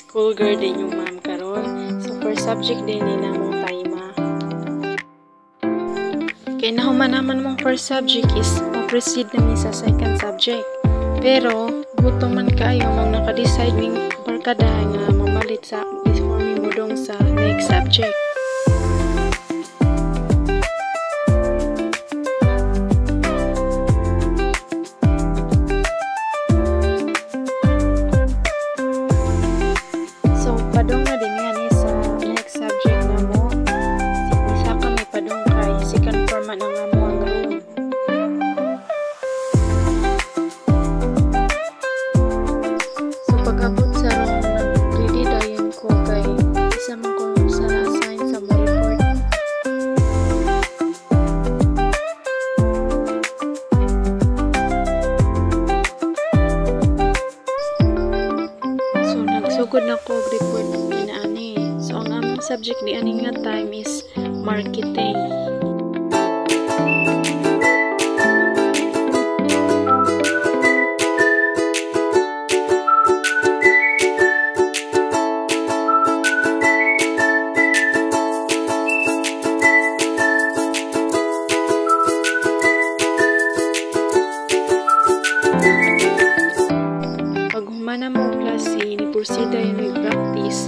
school girl din yung ma'am karon. So first subject din ni namong taima. Kaya nahuman naman mong first subject is proceed namin sa second subject. Pero gutom man kayo mong naka-decide ning barkadahan nga mamalit sa before mi mudong sa next subject. Padung na din yan sa next subject na mo. Isa ka may padung kay second format na nga mo ang room. So pag-abot sa room, nag-ready dayon ko kay isa man ko sa na-assign sa mo report. So nagsugod na ko report subject ni ani nga time is marketing. Pag humana mo klase ni proceed yung practice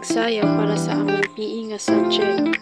sayaw para sa among PE nga subject.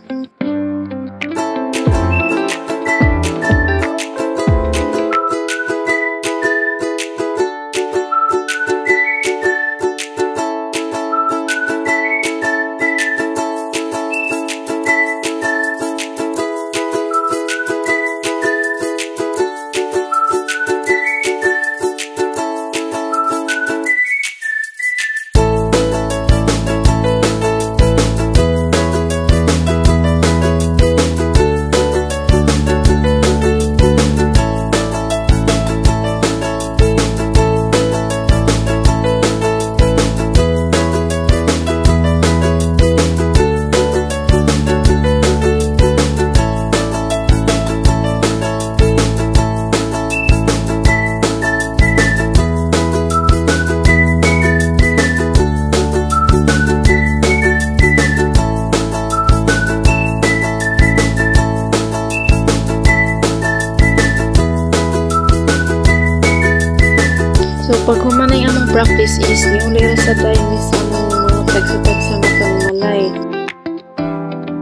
So pag humanay among practice is niuli sa tayo ni sa mga tagsitag sa matang malay.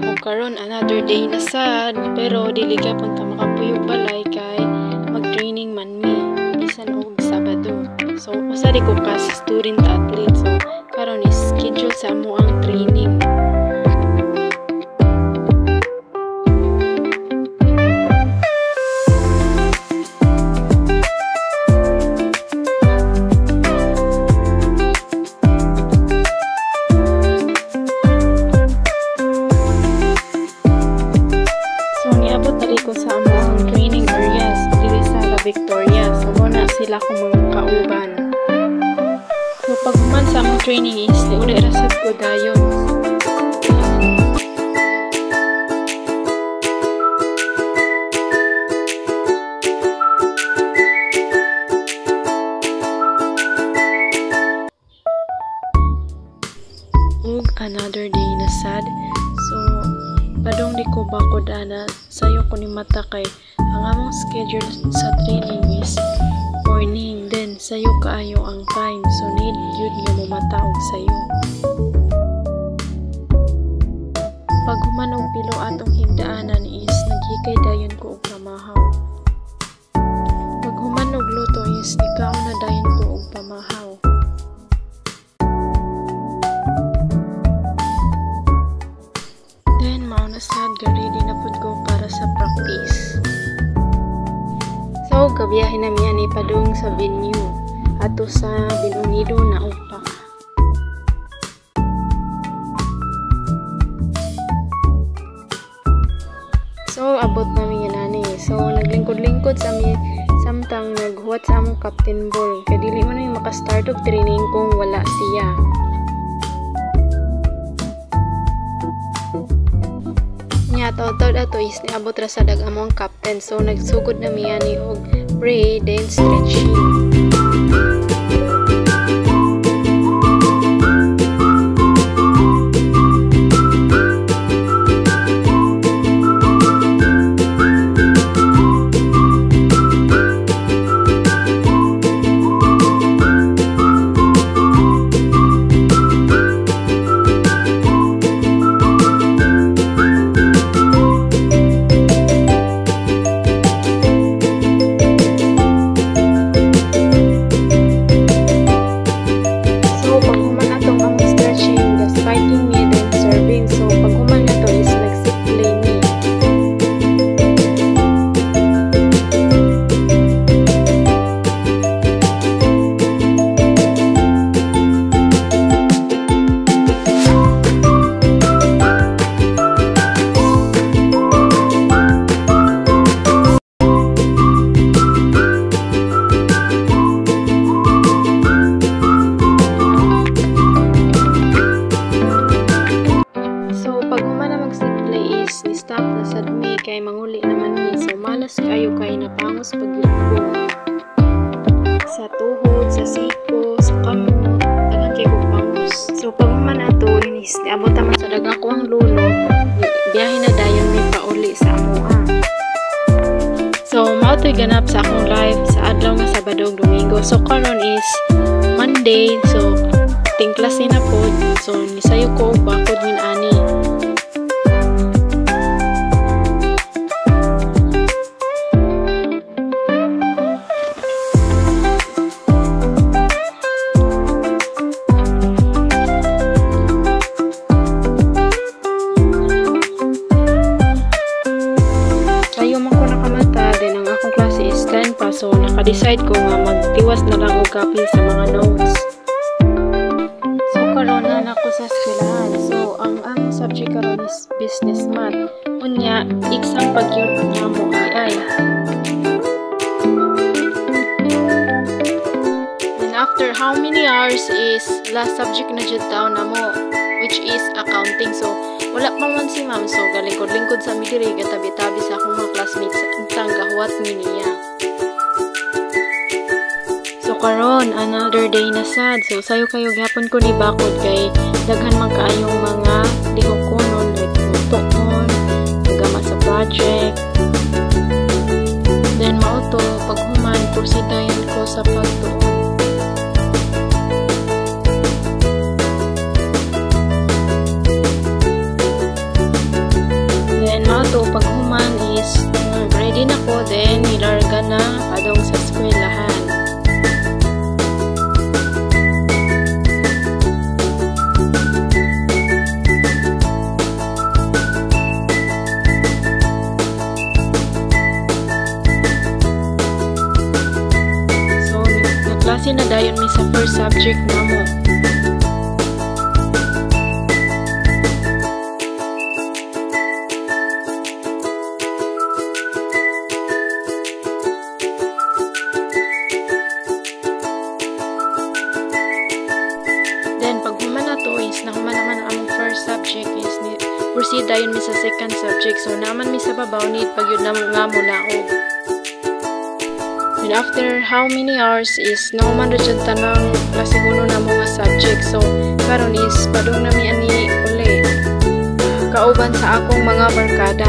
O karon another day na sad, pero dili gyapon ta makapuyog balay kay mag-training man mi bisan og Sabado. So usa di ko kasi student athlete, so karon is schedule sa amo ang training. Ko sa among training areas dili sa La Victoria. So muna sila kung mga kauban. So pag human sa among training is uli rasad ko dayon. Ug another day na sad. So padong di ko bakod ana sayo ko ni mata kay ang among schedule sa training is morning, then sayo kaayo ang time, so need yun nga mo mata og sayo. Pag human og pilo atong higdaanan is naghikay dayon ko og pamahaw. Pag human og luto is ikaw na dayon ko og pamahaw. Sad ka ready na pud ko para sa practice. So gabiyahin na miyan ipadung sa venue ato sa Binunido na upa. So abot na miyan ani. So naglingkod-lingkod sa mi samtang naghuwat sa among captain ball kay dili man mi maka-start og training kung wala siya. Taw-taw dato is niabot ra sa dag-among captain, so nagsugod na miya ni og pray then stretching. kayo kay napangos pagyud ko. Sa tuhod, sa siko, sa kamot, daghan kay ko pangos. So pag man ato inis, abot man sa daghang ko ang lulo, biyahe na dayon mi pauli sa amoa. So mao to'y ganap sa akong live sa adlaw nga Sabado ug Domingo. So karon is Monday, so tingklas ni na po. So nisayo ko og bakod min ani. So, naka-decide ko nga magtiwas na lang og copy sa mga notes. So, karon na ako sa eskwelahan. So, ang subject karon is business math. Unya, exam pagyud nga mo AI. And after how many hours is last subject na jud taon na mo, which is accounting. So, wala pa man si ma'am. So, galingkod-lingkod sa midiri, gatabi-tabi sa akong mga classmates ang gahuat mi niya. Karon another day na sad. So sayo kayo gihapon ko ni bakod kay daghan man kaayong mga lihukonon like tuton, gama sa project. Then mao to paghuman porsidayon ko sa pagtuon. Then mao to paghuman is ready na ko, then nilarga na padong sa eskwelahan. Klase na dayon mi sa first subject namo. Then pag human na to is nahuman naman ang first subject is proceed dayon mi sa second subject. So naman mi sa babaw need pag yun nga mo laog. And after how many hours is naman rin dyan tanang klase huno na mga subject. So, karon is padung nami ani uli. Kauban sa akong mga barkada.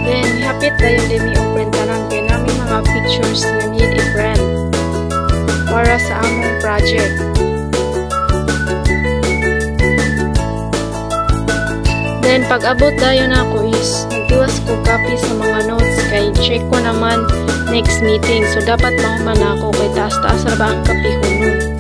Then, hapit tayo din mi printanan kay namin mga pictures na need i-print para sa among project. Then pag abot dayon ako is nagtiwas ko copy sa mga notes kay check ko naman next meeting. So dapat mahuman ako kay taas-taas ra ba ang kapihunon.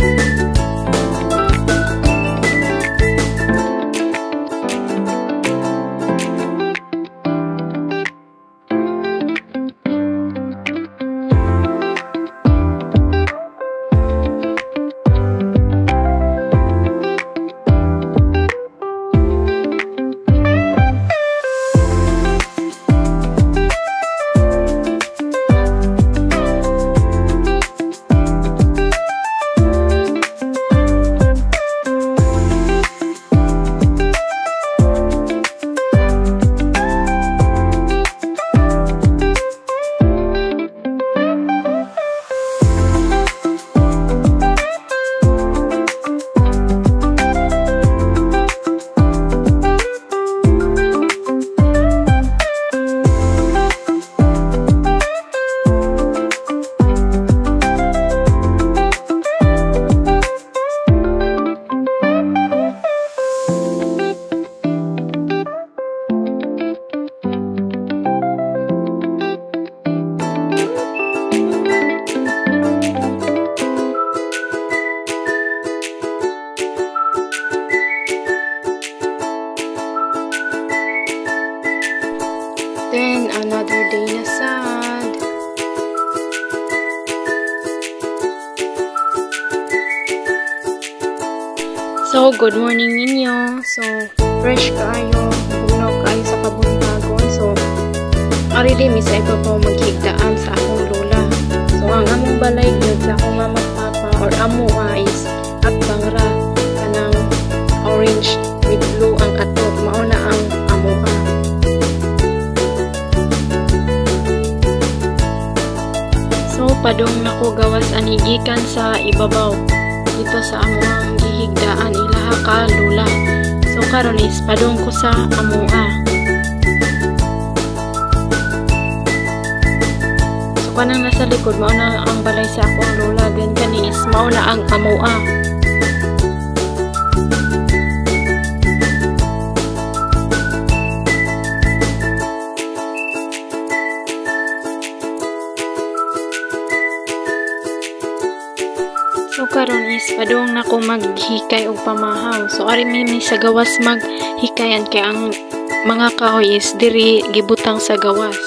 Then, another day na sad. So, good morning ninyo. So, fresh kayo. Puno kayo sa kabuntagon. So, arili, misa iba po maghigdaan sa akong lola. So, balay gyud sa akong mama papa or amo is atbang ra kanang orange with blue ang katok mao na ang amo. So padung nako gawas ani gikan sa ibabaw dito sa amuang gihigdaan ilaha ka lula. So karon is padung ko sa amua. So kanang nasa likod mao na ang balay sa akong lola, then kani is mao na ang amua. So karon is padung na ko maghikay og pamahaw. So ari mi sa gawas maghikayan kay ang mga kahoy is diri gibutang sa gawas.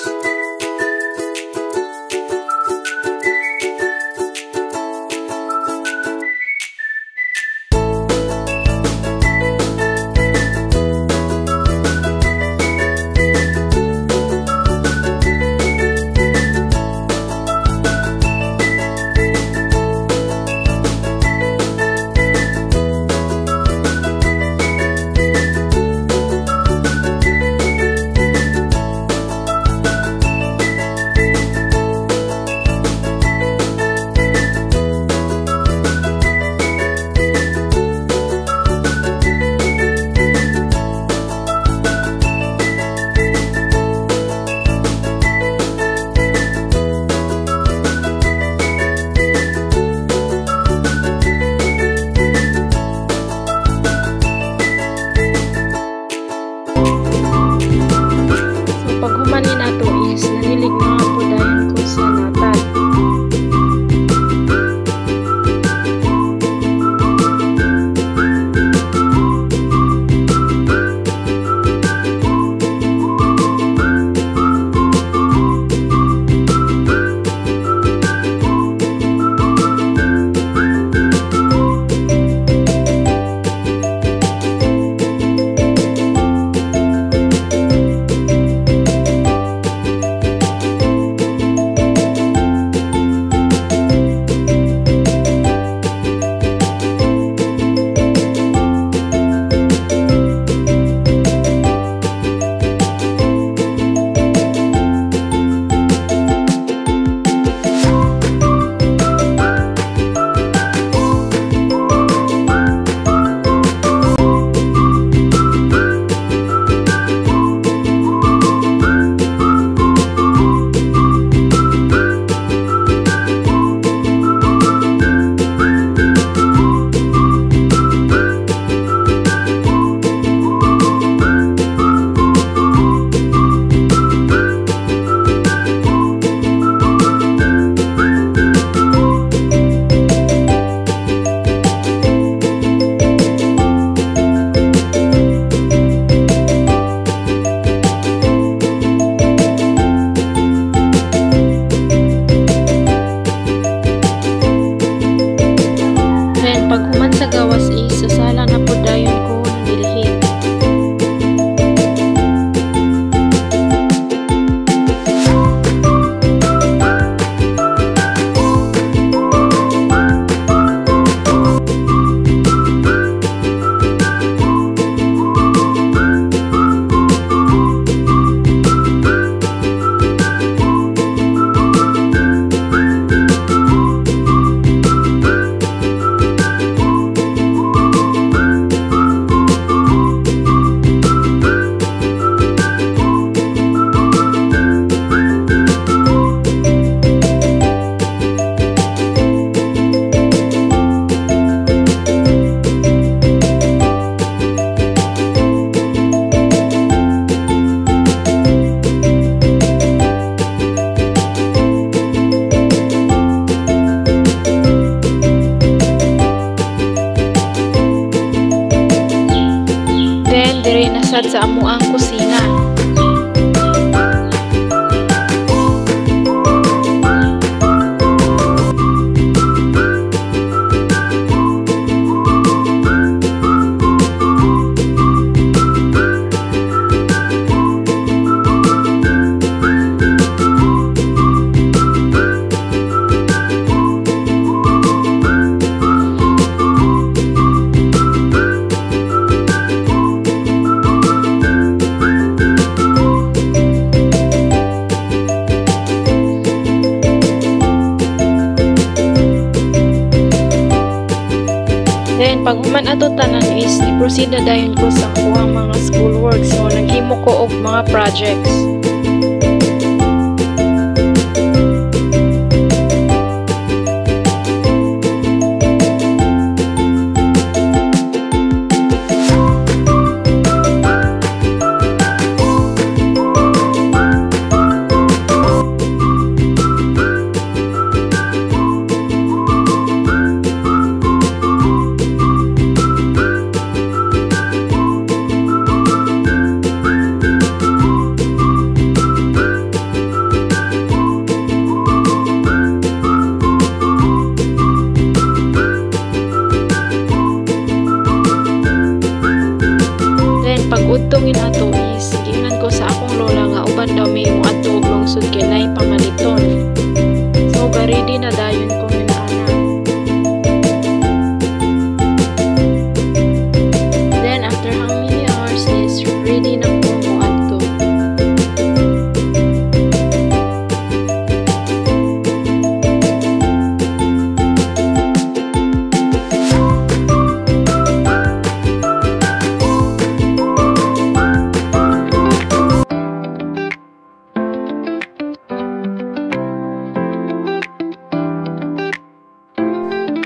sad sa amo ang kusina. pag human ato tanan is i-proceed na dayon ko sa kuha mga schoolwork. So naghimo ko og mga projects. Pag-udtongin ato is giingnan ko sa akong lola nga uban daw may moadto og lungsod kay nay pamaliton. So ready na dayon ko minaana. Then after how many hours is ready na ko moadto.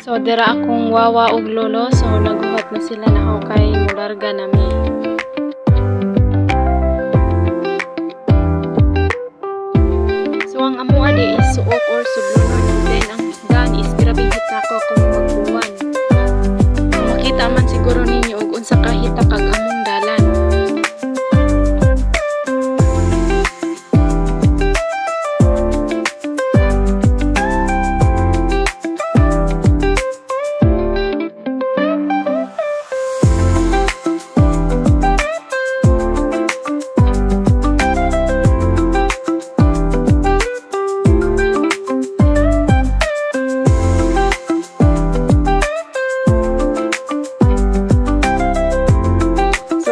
So, dira akong wawa og lolo. So, naguhat na sila na ako kay mularga nami. So, ang amua di is suok or sudlunon. Then, ang dan is grabing hita ko kung magbuwan. Makita man siguro ninyo og unsa ka hita kag among dalan.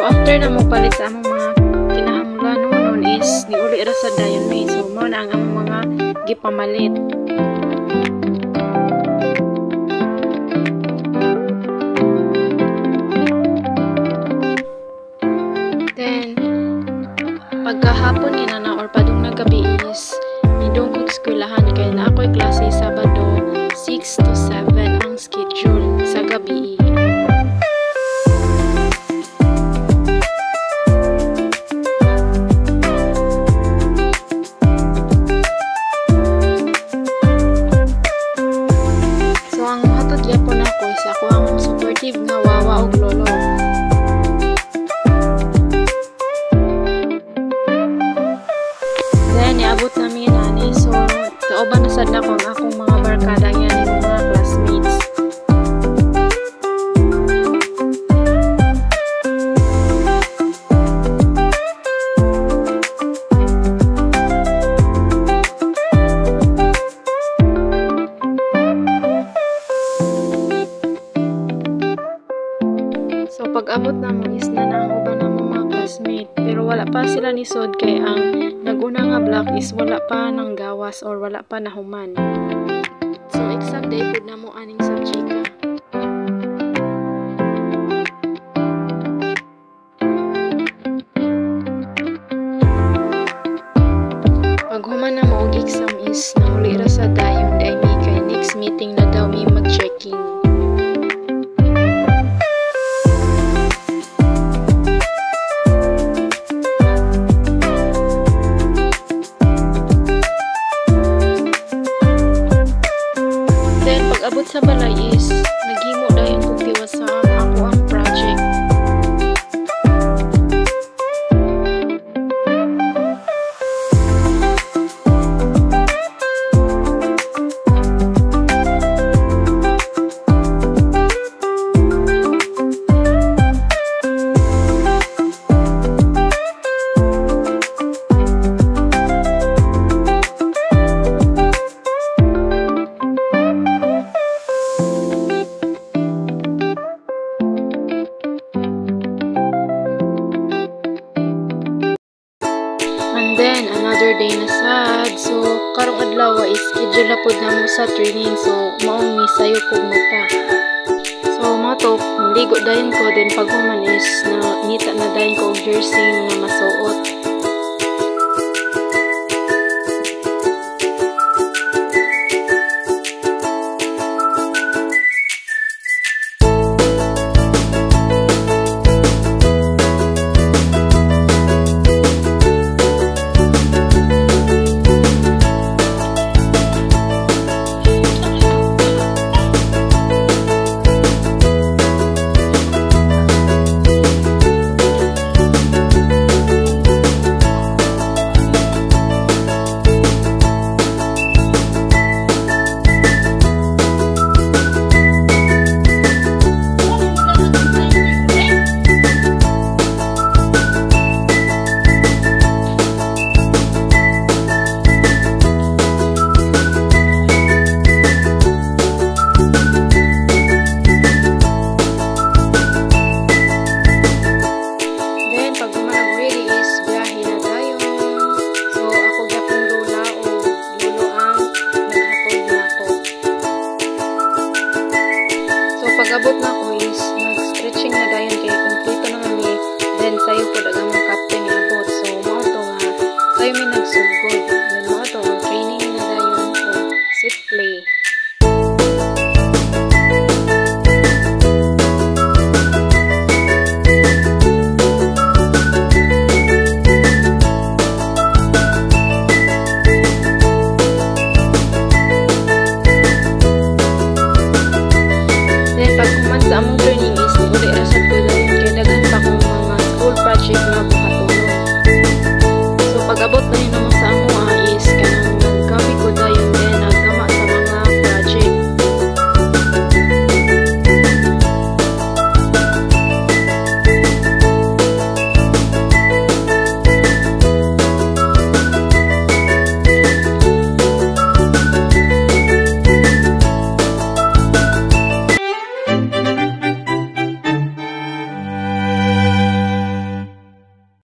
After na mo palit sa among mga kinahanglan noon is niuli ra sa dayon may. So mao na ang among mga gipamalit. Then pagkahapon na or padung na gabi is nidong kong eskwelahan kay na ako'y klase Sabado 6 to 7 ang schedule sa gabi. Nga wawa og lolo. Then niabot namin ani. So kauban na sad na ko ang akong mga barkada nga ni mga classmates. So pag-abot naman is na ang uban ng mga classmate. Pero wala pa sila ni Sod kay ang naguna nga block is wala pa nang gawas or wala pa nahuman. So exam day pud na mo aning subject ka. Pag human na mo og exam is nahuli ra sa dayon day mi kay next meeting na daw mi mag-checking. Abot sa balay is naghimo dayon kong tiwas sa ako ang project. Then, another day na sad. So, karong adlaw is schedule na po na mo sa training. So, maong misayo kong mata. So, So mga to, ligo dayon ko, then pag human is na ngita na dayon ko og jersey nga masuot. Pag-abot na ko is nag-stretching na dayon kay kompleto naman ni then sayo po